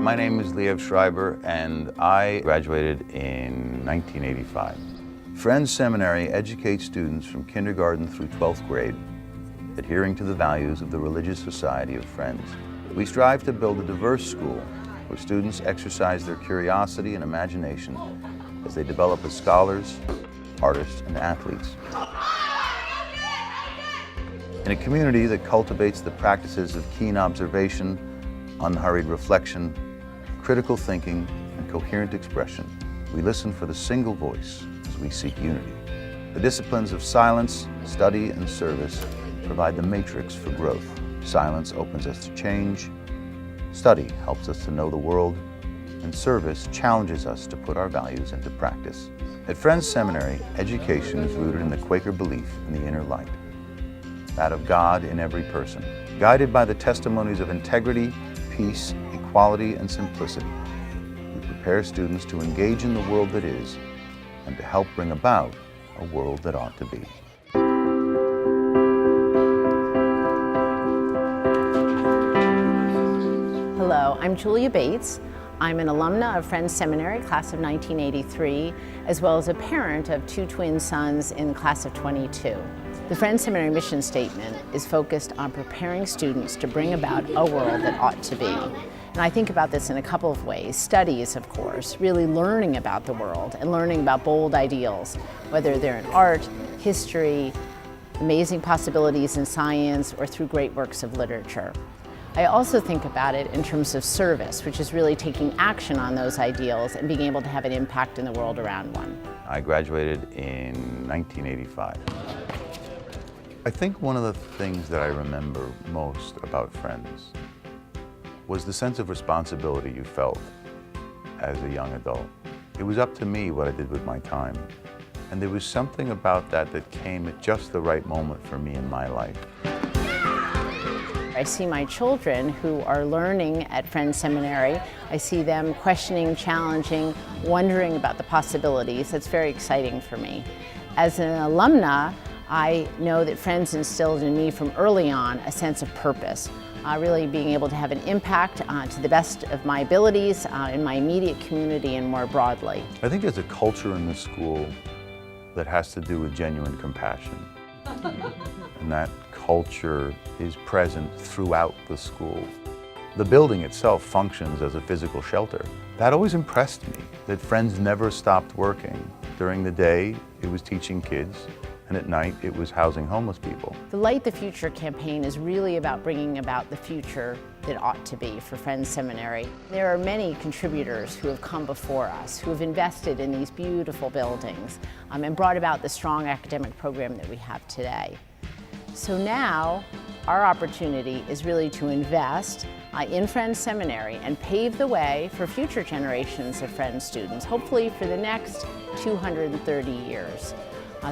My name is Liev Schreiber, and I graduated in 1985. Friends Seminary educates students from kindergarten through 12th grade, adhering to the values of the Religious Society of Friends. We strive to build a diverse school where students exercise their curiosity and imagination as they develop as scholars, artists, and athletes. In a community that cultivates the practices of keen observation, unhurried reflection, critical thinking, and coherent expression, we listen for the single voice as we seek unity. The disciplines of silence, study, and service provide the matrix for growth. Silence opens us to change, study helps us to know the world, and service challenges us to put our values into practice. At Friends Seminary, education is rooted in the Quaker belief in the inner light, that of God in every person. Guided by the testimonies of integrity, peace, equality, and simplicity, we prepare students to engage in the world that is and to help bring about a world that ought to be. Hello, I'm Julia Bates. I'm an alumna of Friends Seminary, class of 1983, as well as a parent of two twin sons in class of 22. The Friends Seminary mission statement is focused on preparing students to bring about a world that ought to be. And I think about this in a couple of ways. Studies, of course, really learning about the world and learning about bold ideals, whether they're in art, history, amazing possibilities in science, or through great works of literature. I also think about it in terms of service, which is really taking action on those ideals and being able to have an impact in the world around one. I graduated in 1985. I think one of the things that I remember most about Friends was the sense of responsibility you felt as a young adult. It was up to me what I did with my time. And there was something about that that came at just the right moment for me in my life. I see my children who are learning at Friends Seminary. I see them questioning, challenging, wondering about the possibilities. That's very exciting for me. As an alumna, I know that Friends instilled in me from early on a sense of purpose, really being able to have an impact to the best of my abilities in my immediate community and more broadly. I think there's a culture in the school that has to do with genuine compassion. And that culture is present throughout the school. The building itself functions as a physical shelter. That always impressed me, that Friends never stopped working. During the day, it was teaching kids, and at night, it was housing homeless people. The Light the Future campaign is really about bringing about the future that ought to be for Friends Seminary. There are many contributors who have come before us, who have invested in these beautiful buildings and brought about the strong academic program that we have today. So now, our opportunity is really to invest in Friends Seminary and pave the way for future generations of Friends students, hopefully for the next 230 years.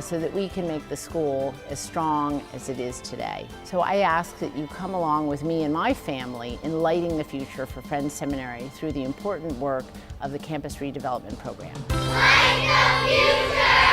So that we can make the school as strong as it is today. So I ask that you come along with me and my family in lighting the future for Friends Seminary through the important work of the Campus Redevelopment Program. Light the future!